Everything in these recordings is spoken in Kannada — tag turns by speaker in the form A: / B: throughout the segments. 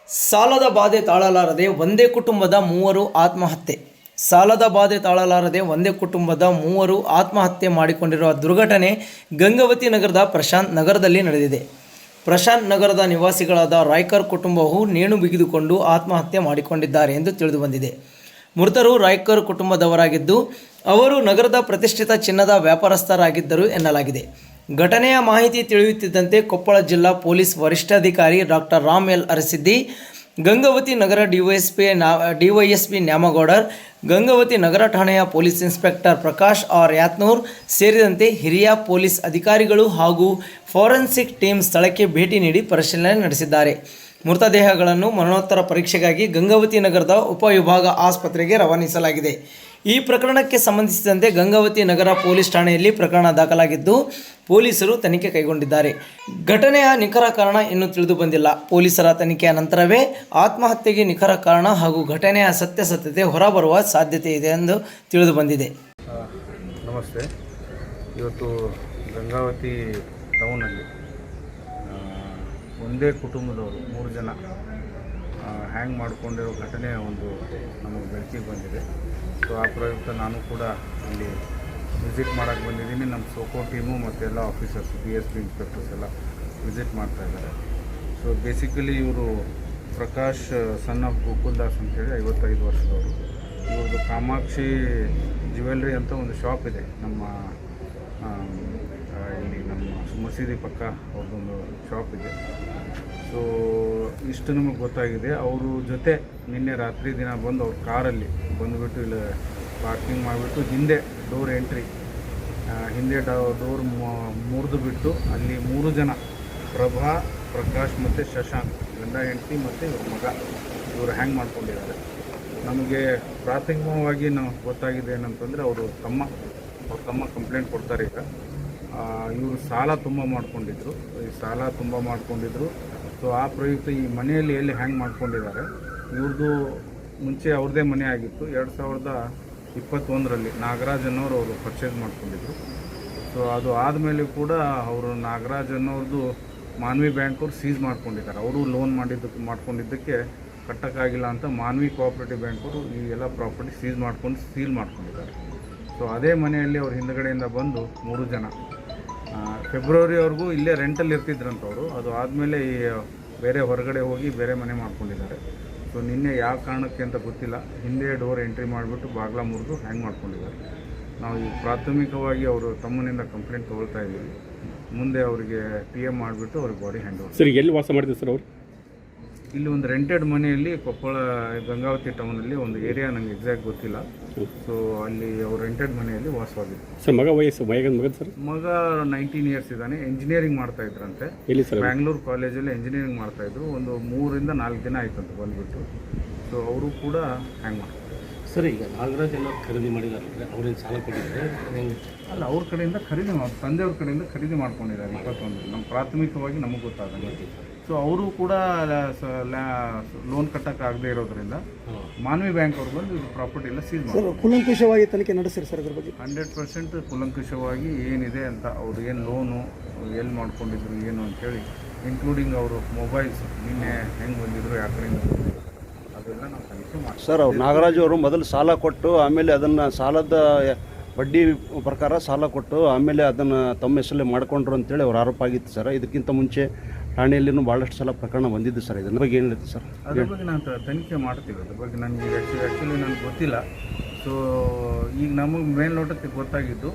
A: ಸಾಲದ ಬಾಧೆ ತಾಳಲಾರದೆ ಒಂದೇ ಕುಟುಂಬದ ಮೂವರು ಆತ್ಮಹತ್ಯೆ. ಸಾಲದ ಬಾಧೆ ತಾಳಲಾರದೆ ಒಂದೇ ಕುಟುಂಬದ ಮೂವರು ಆತ್ಮಹತ್ಯೆ ಮಾಡಿಕೊಂಡಿರುವ ದುರ್ಘಟನೆ ಗಂಗಾವತಿ ನಗರದ ಪ್ರಶಾಂತ್ ನಗರದಲ್ಲಿ ನಡೆದಿದೆ. ಪ್ರಶಾಂತ್ ನಗರದ ನಿವಾಸಿಗಳಾದ ರಾಯ್ಕರ್ ಕುಟುಂಬವು ನೇಣು ಬಿಗಿದುಕೊಂಡು ಆತ್ಮಹತ್ಯೆ ಮಾಡಿಕೊಂಡಿದ್ದಾರೆ ಎಂದು ತಿಳಿದುಬಂದಿದೆ. ಮೃತರು ರಾಯ್ಕರ್ ಕುಟುಂಬದವರಾಗಿದ್ದು ಅವರು ನಗರದ ಪ್ರತಿಷ್ಠಿತ ಚಿನ್ನದ ವ್ಯಾಪಾರಸ್ಥರಾಗಿದ್ದರು ಎನ್ನಲಾಗಿದೆ. ಘಟನೆಯ ಮಾಹಿತಿ ತಿಳಿಯುತ್ತಿದ್ದಂತೆ ಕೊಪ್ಪಳ ಜಿಲ್ಲಾ ಪೊಲೀಸ್ ವರಿಷ್ಠಾಧಿಕಾರಿ ಡಾಕ್ಟರ್ ರಾಮ್ ಎಲ್ ಅರಸಿದ್ದಿ, ಗಂಗಾವತಿ ನಗರ ಡಿವೈಎಸ್ಪಿ ನ್ಯಾಮಗೌಡರ್, ಗಂಗಾವತಿ ನಗರ ಠಾಣೆಯ police inspector Prakash R Yatnur ಸೇರಿದಂತೆ ಹಿರಿಯ ಪೊಲೀಸ್ ಅಧಿಕಾರಿಗಳು ಹಾಗೂ ಫಾರೆನ್ಸಿಕ್ ಟೀಮ್ ಸ್ಥಳಕ್ಕೆ ಭೇಟಿ ನೀಡಿ ಪರಿಶೀಲನೆ ನಡೆಸಿದ್ದಾರೆ. ಮೃತದೇಹಗಳನ್ನು ಮರಣೋತ್ತರ ಪರೀಕ್ಷೆಗಾಗಿ ಗಂಗಾವತಿ ನಗರದ ಉಪವಿಭಾಗ ಆಸ್ಪತ್ರೆಗೆ ರವಾನಿಸಲಾಗಿದೆ. ಈ ಪ್ರಕರಣಕ್ಕೆ ಸಂಬಂಧಿಸಿದಂತೆ ಗಂಗಾವತಿ ನಗರ ಪೊಲೀಸ್ ಠಾಣೆಯಲ್ಲಿ ಪ್ರಕರಣ ದಾಖಲಾಗಿದ್ದು ಪೊಲೀಸರು ತನಿಖೆ ಕೈಗೊಂಡಿದ್ದಾರೆ. ಘಟನೆಯ ನಿಖರ ಕಾರಣ ಇನ್ನೂ ತಿಳಿದು ಬಂದಿಲ್ಲ. ಪೊಲೀಸರ ತನಿಖೆಯ ನಂತರವೇ ಆತ್ಮಹತ್ಯೆಗೆ ನಿಖರ ಕಾರಣ ಹಾಗೂ ಘಟನೆಯ ಸತ್ಯಾಸತ್ಯತೆ ಹೊರಬರುವ ಸಾಧ್ಯತೆ ಇದೆ ಎಂದು ತಿಳಿದು ಬಂದಿದೆ.
B: ನಮಸ್ತೆ. ಇವತ್ತು ಗಂಗಾವತಿ ಟೌನಲ್ಲಿ ಒಂದೇ ಕುಟುಂಬದವರು 3 ಜನ ಹ್ಯಾಂಗ್ ಮಾಡಿಕೊಂಡಿರೋ ಘಟನೆ ಒಂದು ನಮಗೆ ಬೆಳಕಿಗೆ ಬಂದಿದೆ. ಸೊ ಆ ಪ್ರಯುಕ್ತ ನಾನು ಕೂಡ ಅಲ್ಲಿ ವಿಸಿಟ್ ಮಾಡೋಕ್ಕೆ ಬಂದಿದ್ದೀನಿ. ನಮ್ಮ ಸೋಕೋ ಟೀಮು ಮತ್ತು ಎಲ್ಲ ಆಫೀಸರ್ಸ್ BSP ಇನ್ಸ್ಪೆಕ್ಟರ್ಸ್ ಎಲ್ಲ ವಿಸಿಟ್ ಮಾಡ್ತಾಯಿದ್ದಾರೆ. ಸೊ ಬೇಸಿಕಲಿ ಇವರು ಪ್ರಕಾಶ್ ಸನ್ ಆಫ್ ಗೋಕುಲ್ದಾಸ್ ಅಂತೇಳಿ 55 ವರ್ಷದವರು. ಇವ್ರದ್ದು ಕಾಮಾಕ್ಷಿ ಜ್ಯುವೆಲ್ರಿ ಅಂತ ಒಂದು ಶಾಪ್ ಇದೆ ನಮ್ಮ ಇಲ್ಲಿ ನಮ್ಮ ಮಸೀದಿ ಪಕ್ಕ ಅವ್ರದ್ದೊಂದು ಶಾಪ್ ಇದೆ. ಸೊ ಇಷ್ಟು ನಮಗೆ ಗೊತ್ತಾಗಿದೆ. ಅವರು ಜೊತೆ ನಿನ್ನೆ ರಾತ್ರಿ ದಿನ ಬಂದು ಅವ್ರ ಕಾರಲ್ಲಿ ಬಂದುಬಿಟ್ಟು ಇಲ್ಲಿ ಪಾರ್ಕಿಂಗ್ ಮಾಡಿಬಿಟ್ಟು ಹಿಂದೆ ಡೋರ್ ಎಂಟ್ರಿ ಹಿಂದೆ ಡೋರ್ ಮುರಿದು ಬಿಟ್ಟು ಅಲ್ಲಿ 3 ಜನ ಪ್ರಭಾ, ಪ್ರಕಾಶ್ ಮತ್ತು ಶಶಾಂಕ್ ಗಂಡ ಹೆಂಡತಿ ಮತ್ತು ಇವ್ರ ಮಗ ಇವರು ಹ್ಯಾಂಗ್ ಮಾಡ್ಕೊಂಡಿದ್ದಾರೆ. ನಮಗೆ ಪ್ರಾಥಮಿಕವಾಗಿ ಗೊತ್ತಾಗಿದೆ ಏನಂತಂದರೆ ಅವ್ರ ತಮ್ಮ ಕಂಪ್ಲೇಂಟ್ ಕೊಡ್ತಾರೆ. ಈಗ ಇವರು ಸಾಲ ತುಂಬ ಮಾಡ್ಕೊಂಡಿದ್ರು. ಸೊ ಆ ಪ್ರಯುಕ್ತ ಈ ಮನೆಯಲ್ಲಿ ಎಲ್ಲಿ ಹ್ಯಾಂಗ್ ಮಾಡ್ಕೊಂಡಿದ್ದಾರೆ. ಇವ್ರದ್ದು ಮುಂಚೆ ಅವ್ರದ್ದೇ ಮನೆ ಆಗಿತ್ತು. 2021ರಲ್ಲಿ ನಾಗರಾಜ್ ಅನ್ನೋರು ಅವರು ಪರ್ಚೇಸ್ ಮಾಡ್ಕೊಂಡಿದ್ರು. ಸೊ ಅದು ಆದಮೇಲೆ ಕೂಡ ಅವರು ನಾಗರಾಜ್ ಅನ್ನೋರ್ದು ಮಾನ್ವಿ ಬ್ಯಾಂಕ್ ಅವ್ರು ಸೀಸ್ ಮಾಡ್ಕೊಂಡಿದ್ದಾರೆ. ಅವರು ಲೋನ್ ಮಾಡ್ಕೊಂಡಿದ್ದಕ್ಕೆ ಕಟ್ಟೋಕ್ಕಾಗಿಲ್ಲ ಅಂತ ಮಾನ್ವಿ ಕೋಆಪರೇಟಿವ್ ಬ್ಯಾಂಕವರು ಈ ಎಲ್ಲ ಪ್ರಾಪರ್ಟಿ ಸೀಲ್ ಮಾಡ್ಕೊಂಡಿದ್ದಾರೆ. ಸೊ ಅದೇ ಮನೆಯಲ್ಲಿ ಅವ್ರು ಹಿಂದುಗಡೆಯಿಂದ ಬಂದು 3 ಜನ ಫೆಬ್ರವರಿವರೆಗೂ ಇಲ್ಲೇ ರೆಂಟಲ್ಲಿ ಇರ್ತಿದ್ರಂತವರು. ಅದು ಆದಮೇಲೆ ಈ ಬೇರೆ ಹೊರಗಡೆ ಹೋಗಿ ಬೇರೆ ಮನೆ ಮಾಡ್ಕೊಂಡಿದ್ದಾರೆ. ಸೊ ನಿನ್ನೆ ಯಾವ ಕಾರಣಕ್ಕೆ ಅಂತ ಗೊತ್ತಿಲ್ಲ, ಹಿಂದೆ ಡೋರ್ ಎಂಟ್ರಿ ಮಾಡಿಬಿಟ್ಟು ಬಾಗಿಲ ಮುರಿದು ಹ್ಯಾಂಗ್ ಮಾಡ್ಕೊಂಡಿದ್ದಾರೆ. ನಾವು ಈ ಪ್ರಾಥಮಿಕವಾಗಿ ಅವರು ತಮ್ಮನಿಂದ ಕಂಪ್ಲೇಂಟ್ ತೊಗೊಳ್ತಾ ಇದ್ದೀವಿ. ಮುಂದೆ ಅವರಿಗೆ PM ಮಾಡಿಬಿಟ್ಟು ಅವ್ರಿಗೆ ಬಾಡಿ ಹ್ಯಾಂಡ್ ಓವರ್.
C: ಸರ್, ಎಲ್ಲಿ ವಾಸ ಮಾಡಿದ್ರು ಸರ್ ಅವರು?
B: ಇಲ್ಲಿ ಒಂದು ರೆಂಟೆಡ್ ಮನೆಯಲ್ಲಿ ಕೊಪ್ಪಳ ಗಂಗಾವತಿ ಟೌನಲ್ಲಿ ಒಂದು ಏರಿಯಾ ನನಗೆ ಎಕ್ಸಾಕ್ಟ್ ಗೊತ್ತಿಲ್ಲ. ಸೊ ಅಲ್ಲಿ ಅವ್ರು ರೆಂಟೆಡ್ ಮನೆಯಲ್ಲಿ ವಾಸವಾಗಿದ್ರು.
C: ಸರ್, ಮಗ ಮಗ ಸರ್?
B: ಮಗ 19 ಇಯರ್ಸ್ ಇದ್ದಾನೆ. ಎಂಜಿನಿಯರಿಂಗ್ ಮಾಡ್ತಾ ಇದ್ರಂತೆ.
C: ಎಲ್ಲಿ ಸರ್?
B: ಬ್ಯಾಂಗ್ಳೂರು ಕಾಲೇಜಲ್ಲಿ ಎಂಜಿನಿಯರಿಂಗ್ ಮಾಡ್ತಾಯಿದ್ರು. ಒಂದು 3 ರಿಂದ 4 ದಿನ ಆಯ್ತಂತ ಬಂದುಬಿಟ್ಟು. ಸೊ ಅವರು ಕೂಡ ಹ್ಯಾಂಗ್ ಮಾಡ್ತಾರೆ.
C: ಸರ್, ಈಗ ನಾಗರಾಜ್ ಎಲ್ಲ ಖರೀದಿ ಮಾಡಿದ್ದಾರೆ, ಅವ್ರೇನು ಸಾಲ ಕೊಟ್ಟಿದ್ದಾರೆ?
B: ಅಲ್ಲ, ಅವ್ರ ಕಡೆಯಿಂದ ತಂದೆಯವ್ರ ಕಡೆಯಿಂದ ಖರೀದಿ ಮಾಡ್ಕೊಂಡಿದ್ದಾರೆ 21. ನಮ್ಮ ಪ್ರಾಥಮಿಕವಾಗಿ ನಮಗೆ ಗೊತ್ತಾದಂಗೆ. ಸೊ ಅವರು ಕೂಡ ಲೋನ್ ಕಟ್ಟೋಕ್ಕಾಗದೇ ಇರೋದ್ರಿಂದ ಮಾನ್ವಿ ಬ್ಯಾಂಕ್ ಅವ್ರು ಬಂದು ಇದು ಪ್ರಾಪರ್ಟಿ ಎಲ್ಲ ಸೀಲ್ ಮಾಡಿ
D: ಕೂಲಂಕುಷವಾಗಿ ತನಿಖೆ ನಡೆಸಿರಿ ಸರ್. ಅದ್ರ ಬಗ್ಗೆ
B: 100% ಕೂಲಂಕುಷವಾಗಿ ಏನಿದೆ ಅಂತ, ಅವ್ರು ಏನು ಲೋನು ಎಲ್ಲಿ ಮಾಡ್ಕೊಂಡಿದ್ರು ಏನು ಅಂಥೇಳಿ, ಇನ್ಕ್ಲೂಡಿಂಗ್ ಅವರು ಮೊಬೈಲ್ಸ್ ನಿನ್ನೆ ಹೆಂಗೆ ಬಂದಿದ್ರು, ಯಾವ ಕಡೆಯಿಂದ ಬಂದಿದ್ರು, ಅದೆಲ್ಲ ನಾವು ತನಿಖೆ ಮಾಡಿ.
D: ಸರ್, ಅವ್ರು ನಾಗರಾಜ್ ಅವರು ಮೊದಲು ಸಾಲ ಕೊಟ್ಟು ಆಮೇಲೆ ಅದನ್ನು ಸಾಲದ ಬಡ್ಡಿ ಪ್ರಕಾರ ಸಾಲ ಕೊಟ್ಟು ಆಮೇಲೆ ಅದನ್ನು ತಮ್ಮ ಹೆಸರಲ್ಲೇ ಮಾಡಿಕೊಂಡ್ರು ಅಂತೇಳಿ ಅವ್ರ ಆರೋಪ ಆಗಿತ್ತು ಸರ್. ಇದಕ್ಕಿಂತ ಮುಂಚೆ ಠಾಣೆಯಲ್ಲಿನೂ ಭಾಳಷ್ಟು ಸಲ ಪ್ರಕರಣ ಬಂದಿದ್ದು ಸರ್. ಇದ್ರ ಬಗ್ಗೆ ಏನು ಹೇಳ್ತೀವಿ ಸರ್?
B: ಅದ್ರ ಬಗ್ಗೆ ನಾನು ತನಿಖೆ ಮಾಡ್ತೀವಿ. ಅದ್ರ ಬಗ್ಗೆ ನನಗೆ ಆ್ಯಕ್ಚುಲಿ ನನಗೆ ಗೊತ್ತಿಲ್ಲ. ಸೊ ಈಗ ನಮಗೆ ಮೇಲ್ನೋಟಕ್ಕೆ ಗೊತ್ತಾಗಿದ್ದು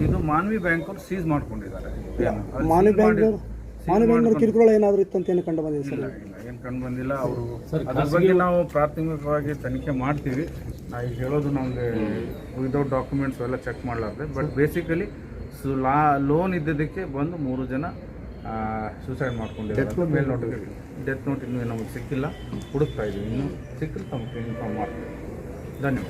B: ಇದು ಮಾನ್ವಿ ಬ್ಯಾಂಕ್ ಅವ್ರು ಸೀಸ್ ಮಾಡ್ಕೊಂಡಿದ್ದಾರೆ.
D: ಮಾನ್ವಿ ಬ್ಯಾಂಕ್ ಕಿರುಕುಳ ಏನಾದರೂ ಇತ್ತಂತ ಏನು ಕಂಡು ಬಂದಿದೆ ಸರ್?
B: ಇಲ್ಲ, ಏನು ಕಂಡು ಬಂದಿಲ್ಲ. ಅವರು ಅದ್ರ ಬಗ್ಗೆ ನಾವು ಪ್ರಾಥಮಿಕವಾಗಿ ತನಿಖೆ ಮಾಡ್ತೀವಿ. ನಾವು ಈಗ ಹೇಳೋದು ನಮಗೆ ವಿದೌಟ್ ಡಾಕ್ಯುಮೆಂಟ್ಸ್ ಎಲ್ಲ ಚೆಕ್ ಮಾಡಲಾರ್ದೆ. ಬಟ್ ಬೇಸಿಕಲಿ ಲೋನ್ ಇದ್ದದಕ್ಕೆ ಬಂದು 3 ಜನ ಸೂಸೈಡ್ ಮಾಡ್ಕೊಂಡಿದ್ದಾರೆ. ಮೇಲ್ನೋಟಕ್ಕೆ ಡೆತ್ ನೋಟ್ ಇನ್ನೂ ನಮಗೆ ಸಿಕ್ಕಿಲ್ಲ, ಹುಡುಕ್ತಾ ಇದ್ದೀವಿ. ಇನ್ನೂ ಸಿಕ್ಕರೆ ತಮಗೆ ಇನ್ಫಾರ್ಮ್ ಮಾಡ್ತೀವಿ. ಧನ್ಯವಾದ.